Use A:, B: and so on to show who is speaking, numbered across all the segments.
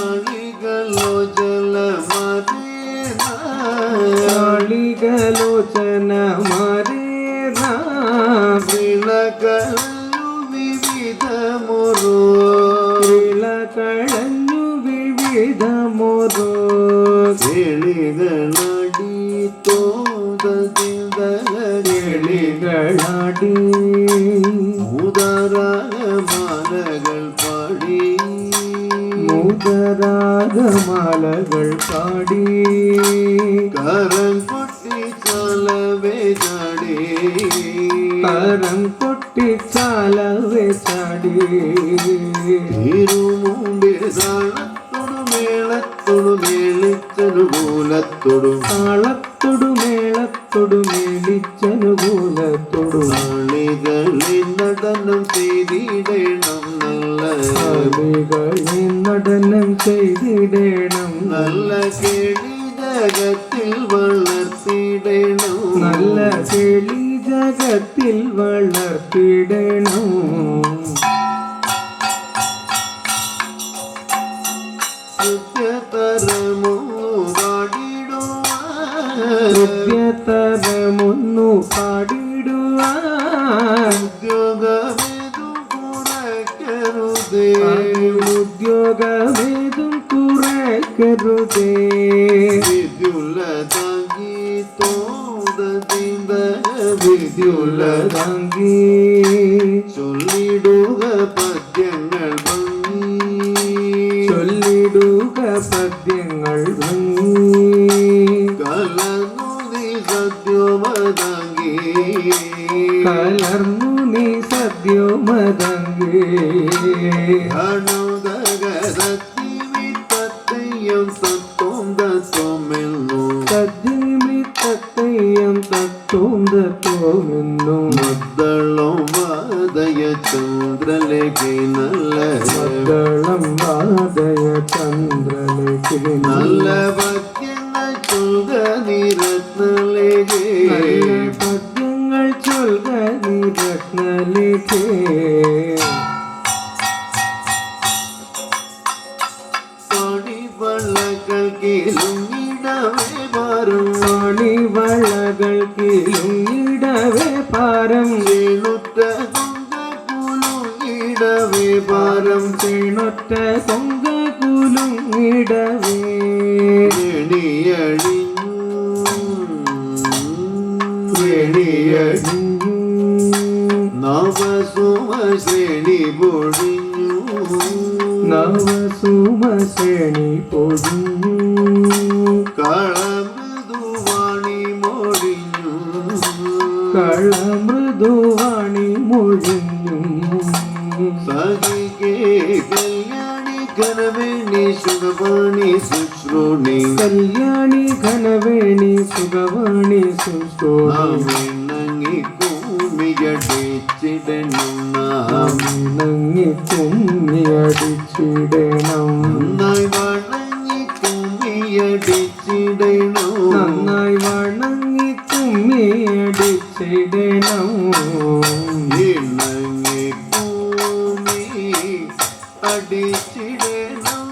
A: ಕಾಳಿಗಲೋಚನ
B: ಮರೇನ
A: ಶ್ರೀಲಕಳನ್ನು ವಿವಿಧ ಮೊರು
B: ಶ್ರೀಲಕಳನ್ನು ವಿವಿಧ ಮೊರು
A: ಗಿಳಿಗಳಾಡಿ ತೋದದಿಂದ
B: ಗಿಳಿಗಳಾಡಿ
A: ಮುದರಾಗ ಮಾಲകൾ ಪಾಡಿ
B: മുതരാഗ മാലകൾ പാടി
A: കരം കൊട്ടി ചാലവേ ചാടി
B: കരം കൊട്ടി ചാലവേ ചാടി
A: തിരുമുമ്പിൽ താളത്തൊടു മേളത്തൊടു മേളിച്ചനുകൂലത്തൊടു
B: താളത്തൊടു മേളത്തൊടു മേളിച്ചനുകൂലത്തൊടു
A: ആളികളിൽ നടനം ചെയ്തിടണം നല്ല
B: ആളികളിൽ നടനം ചെയ്തിടണം
A: നല്ല കേളി ജഗത്തിൽ വളർത്തിടണം
B: നല്ല കേളി ജഗത്തിൽ വളർത്തിടണം
A: നിത്യതരമൊന്നു
B: പാടിടുവാൻ
A: ഉദ്യോഗമേതും കുറയ്ക്കരുതേ
B: ഉദ്യോഗമേതും കുറയ്ക്കരുതേ
A: വിദ്യുല്ലതാങ്കി തോടതിന്ത വിദ്യുല്ലതാങ്കി ചൊല്ലിടുക പദ്യങ്ങൾ ഭംഗി
B: ചൊല്ലിടുക പദ്യങ്ങൾ ഭംഗി
A: കലർന്നു നീ സദ്യോമതങ്കി
B: കലർന്നു നീ സദ്യോമതങ്കി
A: അണുതകതത്തിമിത്തത്തെയ്യം തത്വം തത്വമെന്നു
B: തദ്ദിമിത്തത്തെയ്യം തത്വം തത്വമെന്നും
A: മദ്ദളം വാദയ ചന്ദ്രലേഖി നല്ല
B: മദ്ദളം വാദയ ചന്ദ്രലേഖി
A: നല്ല പദ്യങ്ങൾ ചൊൽക നിരത്നലേഖി
B: നല്ല പദ്യങ്ങൾ ചൊൽക നീ രത്നലേഖേ
A: പണിവള്ളകൾ കീലുങ്ങിടവേ പാരം
B: പണിവളകൾ കീലുങ്ങിടവേ പാരം
A: വീണുറ്റ കുലുങ്ങിടവേ പാരം
B: ചേണൊറ്റ കൊങ്ക കുലുങ്ങിടവേ
A: വെണിയടിഞ്ഞു നവസുമ ശ്രേണി പൊഴിഞ്ഞു
B: നവസുമ ശ്രേണി പൊടിഞ്ഞു
A: കളമൃദുവാണി മൊഴിഞ്ഞു
B: കളമൃദുവാണി മൊഴിഞ്ഞു
A: സഖിക്കേ കല്യാണി ഘനവേണി സുഖവാണി ശുശ്രൂണി
B: കല്യാണി ഘനവേണി സുഖവാണി സുശ്രോണി
A: നങ്ങി കൂമിയടിച്ചിടണം
B: നങ്ങി കുമ്മിയടിച്ചിടണം
A: നന്നായി വണങ്ങി കുമ്മിയടിച്ചിടണം
B: നന്നായി വണങ്ങി കുമ്മിയടിച്ചിടണം
A: ഇണങ്ങി കൂമി അടിച്ചിടണം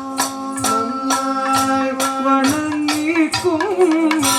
B: നന്നായി വണങ്ങി കുമ്മിയടിച്ചിടണം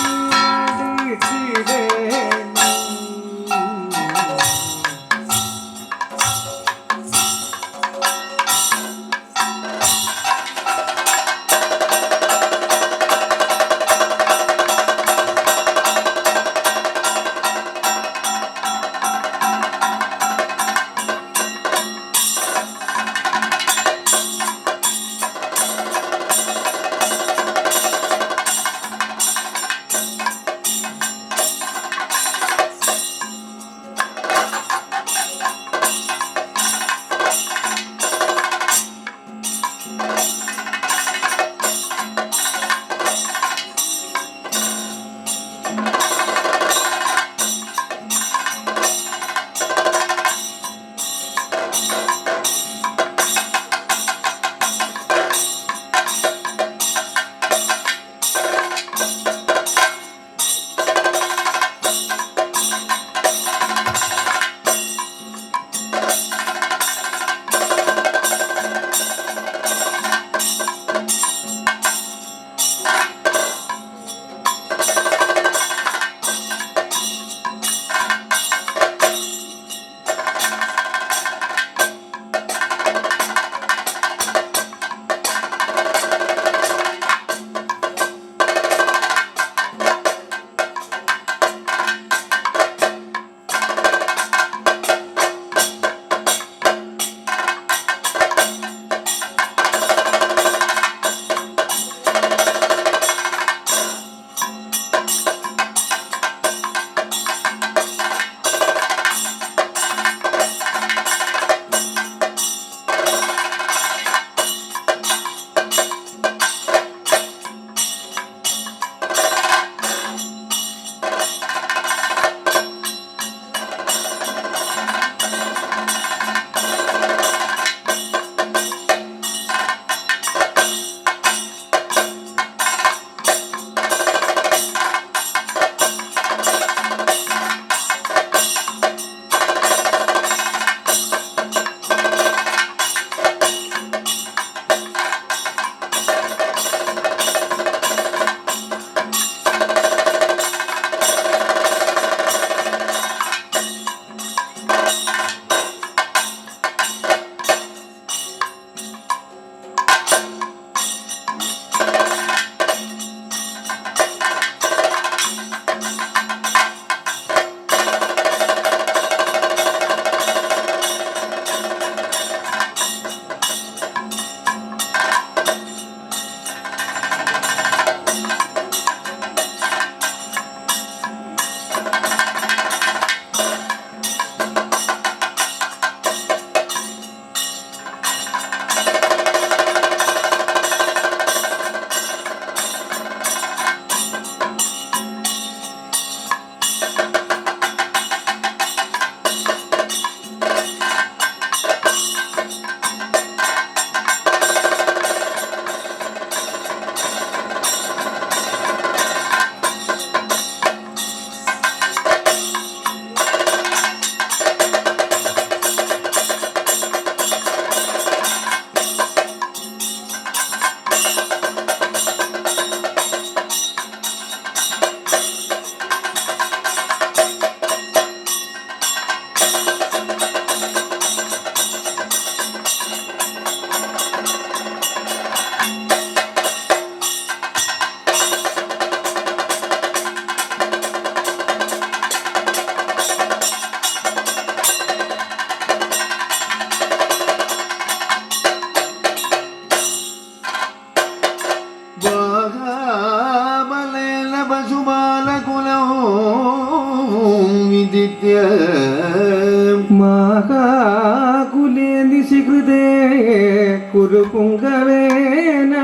B: గురు పుంగవేన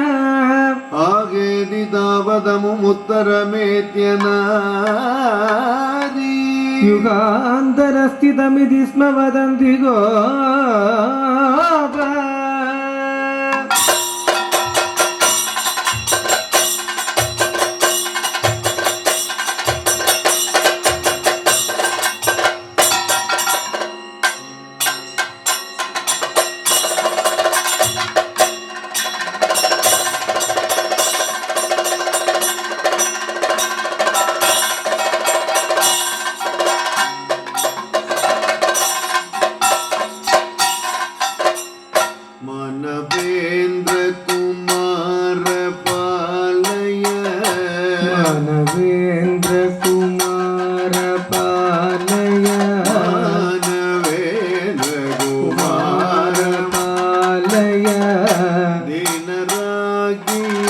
A: ಆಗೇದಿ ತಾವದಮು ಮುತ್ತರಮೇತ್ಯನಾರಿ
B: ಯುಗಾಂತರ ಸ್ಥಿತಮಿತಿ ಸ್ಮ ವದಂತಿ ಗೋಪ
A: ಮಾನವೇಂದ್ರ ಕುಮಾರ ಪಾಲಯ
B: ಮಾನವೇಂದ್ರ ಕುಮಾರ ಪಾಲಯ
A: ಮಾನವೇಂದ್ರ ಕುಮಾರ
B: ಪಾಲಯ
A: ದೀನರಾಗಿಯ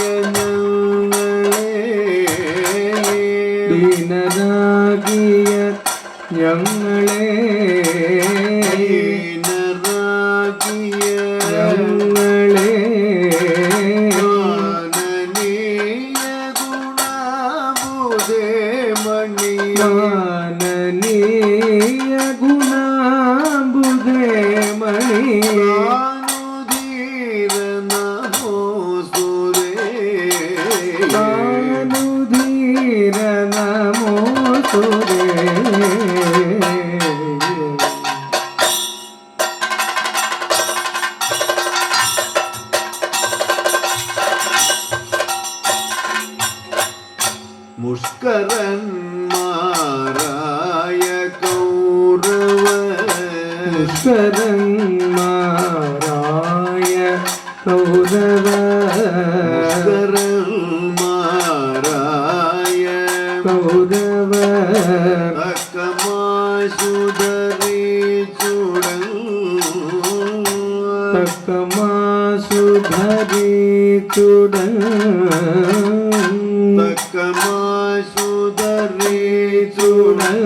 B: ദീനരാഗിയ ഞങ്ങളെ
A: ದೀನರಾಗಿಯ
B: ഞങ്ങളെ
A: ಮಾನನೀಯ ಗುಣಬುಧೆ ಮಣಿಯ
B: ಮಾನನೀಯ ಗುಣಾಂಬುಧೆ ಮಣಿಯ
A: ಧೀರ ನಮೋ ಸುರೇ
B: ಧೀರ ನಮೋ ಸುರೇ
A: ಮುಷ್ಕರನ್ಮಾರಾಯ ಕೌರವ
B: ಮುಷ್ಕರನ್ಮಾರಾಯ ಕೌರವ
A: ಮುಷ್ಕರನ್ಮಾರಾಯ
B: ಕೌರವ
A: ತಕ್ಕಮಾಶುಧರಿ ಚೂಡಲ್
B: ತಕ್ಕಮಾಸುಧರಿ ಚುಡನ್
A: ತಕ್ಕಮಾಶುಧರಿ ಚೂಡಲ್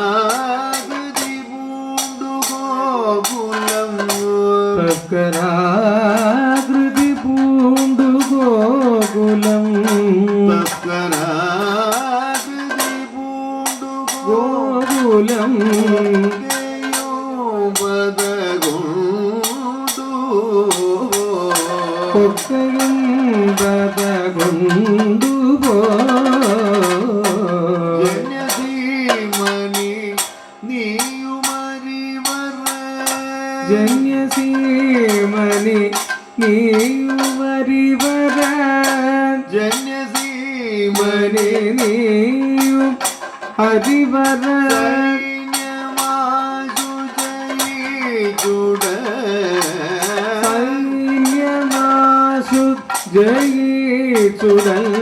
A: ತಕ್ಕರಾಗದಿ ಬೂಂಡು ಗೋಕುಲಂ
B: ತಕ್ಕರಾಗೃತಿ ಪೂಂಡು ಗೋಕುಲಂ
A: ತಕ್ಕರಾಗದಿ ಬೂಂಡು
B: ಗೋಕುಲಂ
A: ಗೋಗೆಯೋ ಬದಗೊಂಡು
B: ಕೊಕ್ಕയും ಬದಗೊಂಡು
A: ಜನ್ಯಧೀಮನಿ ನೀಯು ಮರಿವರ
B: ಜನ್ಯಸೀಮನಿ ನೀಯುವರಿವರ
A: ಜನ್ಯಧೀಮನಿ
B: ಮನಿ ನೀಯು ಹರಿವರ
A: ಸೈನ್ಯಮಾಶು ಜಯಿಚುಡ
B: ಸೈನ್ಯಮಾಸು ಜಯಿಚುಡಲ್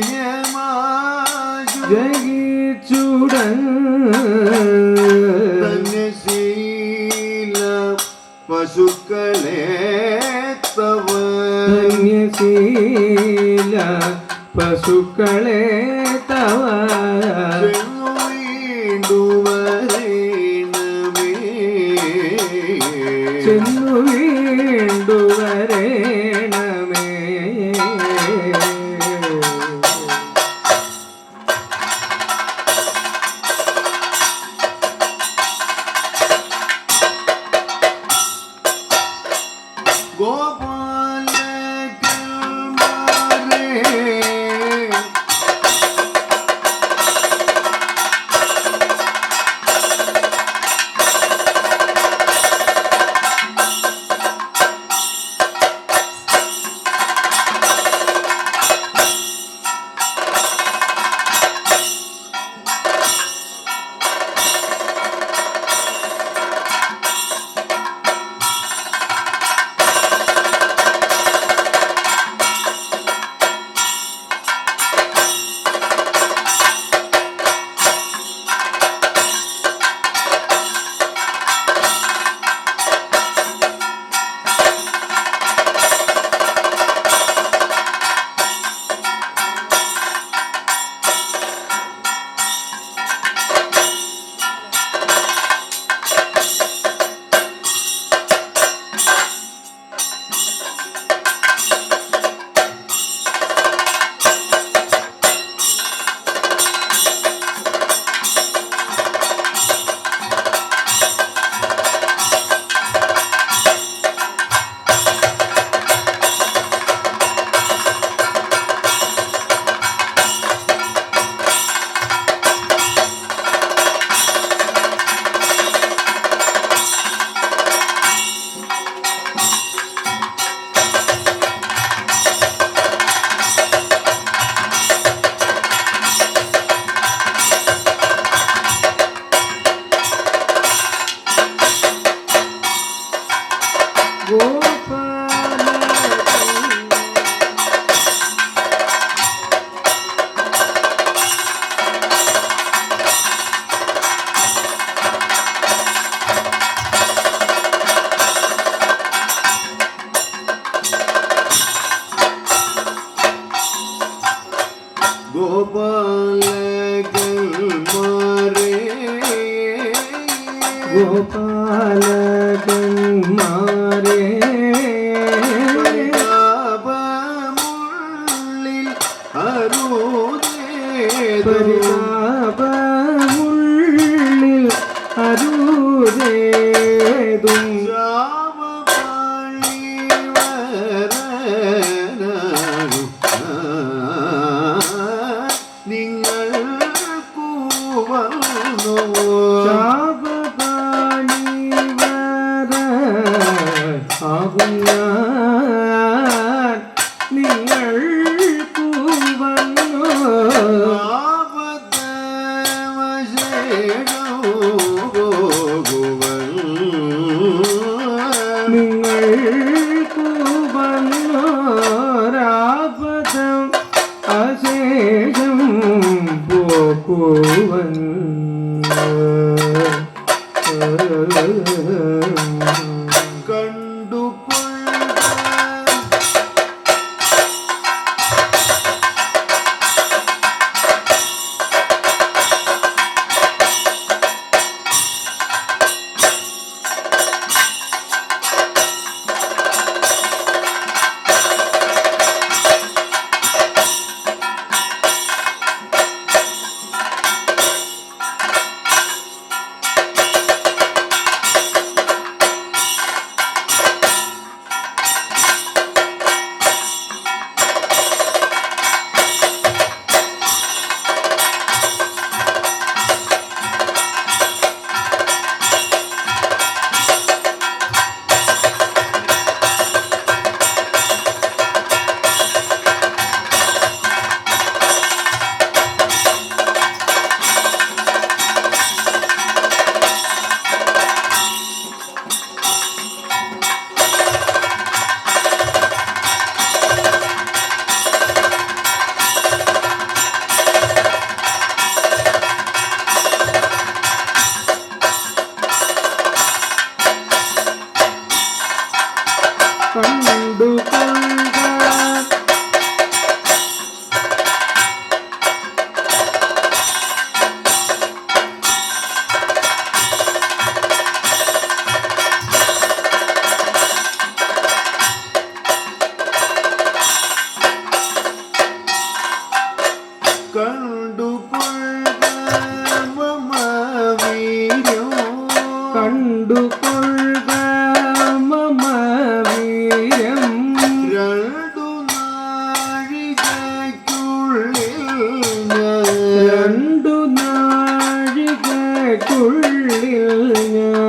A: ಸೈನ್ಯಮಾಶು
B: ಜಯಿಚುಡಲ್
A: ಧನ್ಯಶೀಲ ಪಶುಗಳೇ ತವ
B: ಧನ್ಯಶೀಲ ಪಶುಗಳೇ ತವ
A: ಚೆನ್ನುವರೇಣಮೇ
B: ಚೆನ್ನು വീണ്ടുവരേണമേ
A: ಗೋಪಾಲ ಕಲ್ಮಾರೆ
B: ഗോപാല ഗോപാലകന്മാരെ
A: പരിതാപമുള്ളിൽ അരുതേതും
B: പരിതാപമുള്ളിൽ അരുതേതും ആകും ഞാൻ നിങ്ങൾക്കു വന്നു നിങ്ങൾക്കു വന്നോരാപദം അശേഷം പോക്കുവൻ കണ്ടുകൊള്ളുക മമ വീരം രണ്ടു നാഴികയ്ക്കുള്ളിൽ ഞാൻ